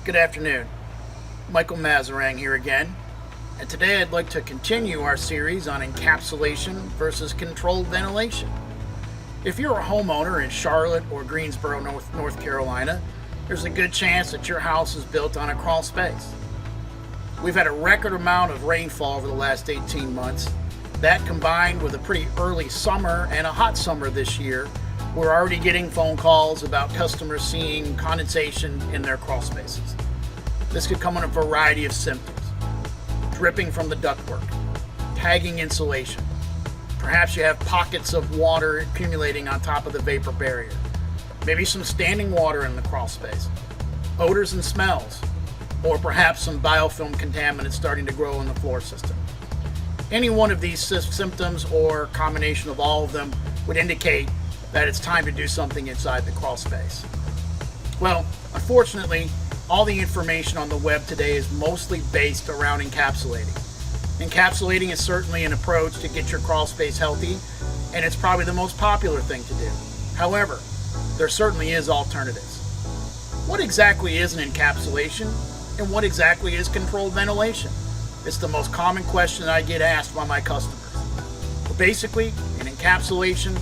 Good afternoon. Michael Mazarang here again, and today I'd like to continue our series on encapsulation versus controlled ventilation. If you're a homeowner in Charlotte or Greensboro, North Carolina, there's a good chance that your house is built on a crawl space. We've had a record amount of rainfall over the last 18 months. That combined with a pretty early summer and a hot summer this year, we're already getting phone calls about customers seeing condensation in their crawl spaces. This could come in a variety of symptoms: dripping from the ductwork, tagging insulation. Perhaps you have pockets of water accumulating on top of the vapor barrier. Maybe some standing water in the crawl space, odors and smells, or perhaps some biofilm contaminants starting to grow in the floor system. Any one of these symptoms or combination of all of them would indicate that it's time to do something inside the crawl space. Well, unfortunately, all the information on the web today is mostly based around encapsulating. Encapsulating is certainly an approach to get your crawl space healthy, and it's probably the most popular thing to do. However, there certainly is alternatives. What exactly is an encapsulation, and what exactly is controlled ventilation? It's the most common question I get asked by my customers. Well, basically, an encapsulation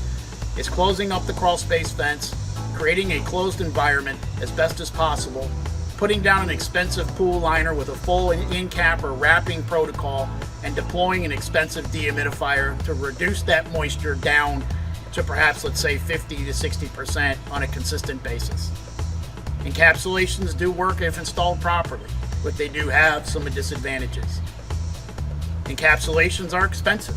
is closing up the crawl space vents, creating a closed environment as best as possible, putting down an expensive pool liner with a full in-cap or wrapping protocol, and deploying an expensive dehumidifier to reduce that moisture down to perhaps, let's say, 50 to 60% on a consistent basis. Encapsulations do work if installed properly, but they do have some disadvantages. Encapsulations are expensive.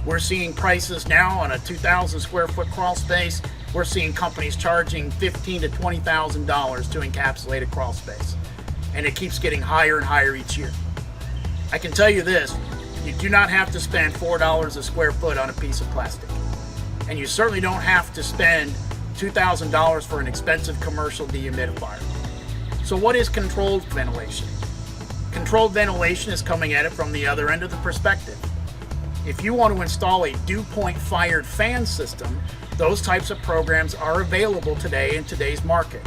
We're seeing prices now on a 2,000 square foot crawl space. We're seeing companies charging $15,000 to $20,000 to encapsulate a crawl space, and it keeps getting higher and higher each year. I can tell you this: you do not have to spend $4 a square foot on a piece of plastic, and you certainly don't have to spend $2,000 for an expensive commercial dehumidifier. So what is controlled ventilation? Controlled ventilation is coming at it from the other end of the perspective. If you want to install a dew point fired fan system, those types of programs are available today in today's market.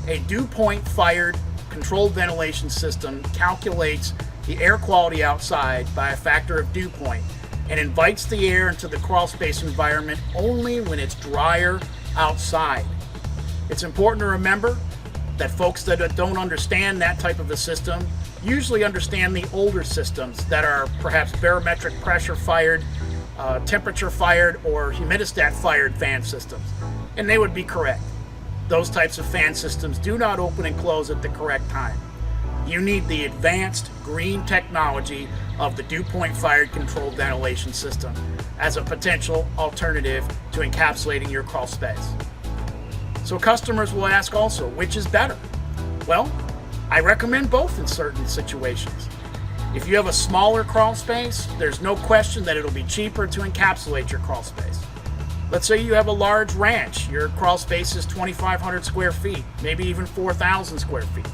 A dew point fired controlled ventilation system calculates the air quality outside by a factor of dew point and invites the air into the crawl space environment only when it's drier outside. It's important to remember that folks that don't understand that type of a system usually understand the older systems that are perhaps barometric pressure fired, temperature fired, or humidistat fired fan systems, and they would be correct. Those types of fan systems do not open and close at the correct time. You need the advanced green technology of the dew point fired controlled ventilation system as a potential alternative to encapsulating your crawl space. So customers will ask also, which is better? Well, I recommend both in certain situations. If you have a smaller crawl space, there's no question that it'll be cheaper to encapsulate your crawl space. Let's say you have a large ranch. Your crawl space is 2,500 square feet, maybe even 4,000 square feet.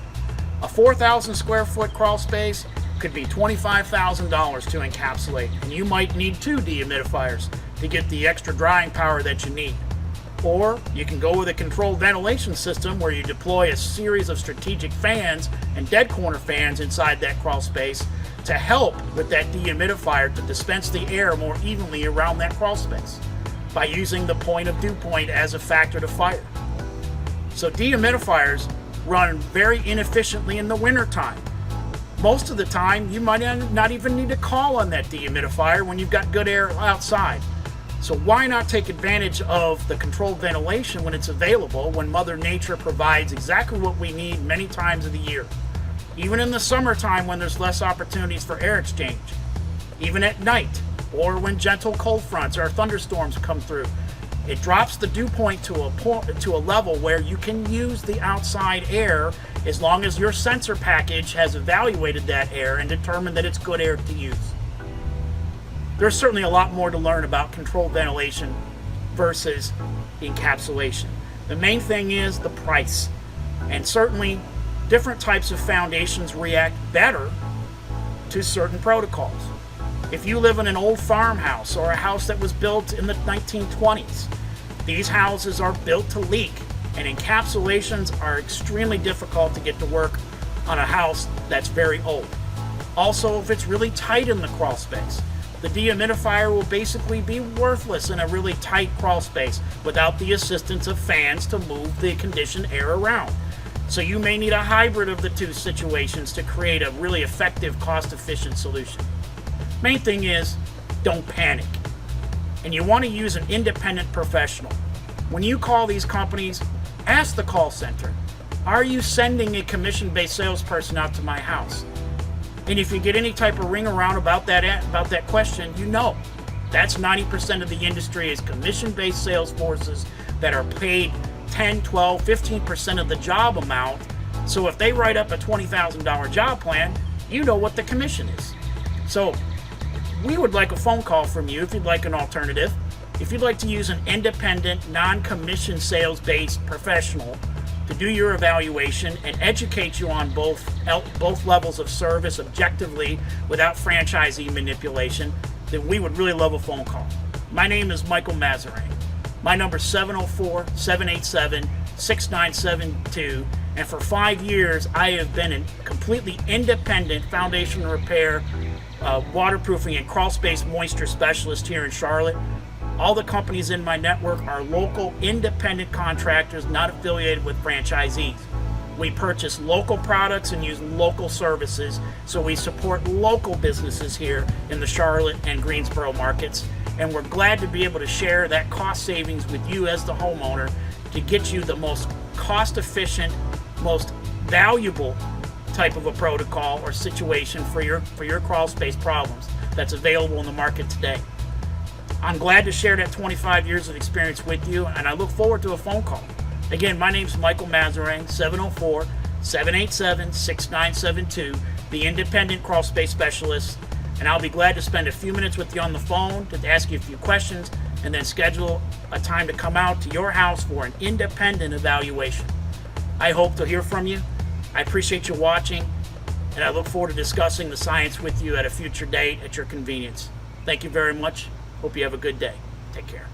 A 4,000 square foot crawl space could be $25,000 to encapsulate, and you might need 2 dehumidifiers to get the extra drying power that you need. Or you can go with a controlled ventilation system where you deploy a series of strategic fans and dead corner fans inside that crawl space to help with that dehumidifier to dispense the air more evenly around that crawl space by using the point of dew point as a factor to fire. So dehumidifiers run very inefficiently in the winter time. Most of the time, you might not even need to call on that dehumidifier when you've got good air outside. So why not take advantage of the controlled ventilation when it's available, when Mother Nature provides exactly what we need many times of the year? Even in the summertime when there's less opportunities for air exchange. Even at night, or when gentle cold fronts or thunderstorms come through. It drops the dew point to a level where you can use the outside air as long as your sensor package has evaluated that air and determined that it's good air to use. There's certainly a lot more to learn about controlled ventilation versus encapsulation. The main thing is the price, and certainly different types of foundations react better to certain protocols. If you live in an old farmhouse or a house that was built in the 1920s, these houses are built to leak, and encapsulations are extremely difficult to get to work on a house that's very old. Also, if it's really tight in the crawl space, the dehumidifier will basically be worthless in a really tight crawl space without the assistance of fans to move the conditioned air around. So you may need a hybrid of the two situations to create a really effective, cost-efficient solution. Main thing is, don't panic. And you want to use an independent professional. When you call these companies, ask the call center, are you sending a commission-based salesperson out to my house? And if you get any type of ring around about that question, you know that's 90% of the industry is commission-based sales forces that are paid 10, 12, 15% of the job amount. So if they write up a $20,000 job plan, you know what the commission is. So we would like a phone call from you if you'd like an alternative. If you'd like to use an independent, non-commission sales-based professional to do your evaluation and educate you on both levels of service objectively without franchisee manipulation, then we would really love a phone call. My name is Michael Mazarang. My number is 704-787-6972, and for 5 years I have been a completely independent foundation repair, waterproofing, and crawl space moisture specialist here in Charlotte. All the companies in my network are local, independent contractors not affiliated with franchisees. We purchase local products and use local services, so we support local businesses here in the Charlotte and Greensboro markets. And we're glad to be able to share that cost savings with you as the homeowner to get you the most cost-efficient, most valuable type of a protocol or situation for your crawl space problems that's available in the market today. I'm glad to share that 25 years of experience with you, and I look forward to a phone call. Again, my name's Michael Mazarang, 704-787-6972, the independent crawl space specialist, and I'll be glad to spend a few minutes with you on the phone to ask you a few questions and then schedule a time to come out to your house for an independent evaluation. I hope to hear from you. I appreciate you watching, and I look forward to discussing the science with you at a future date at your convenience. Thank you very much. Hope you have a good day. Take care.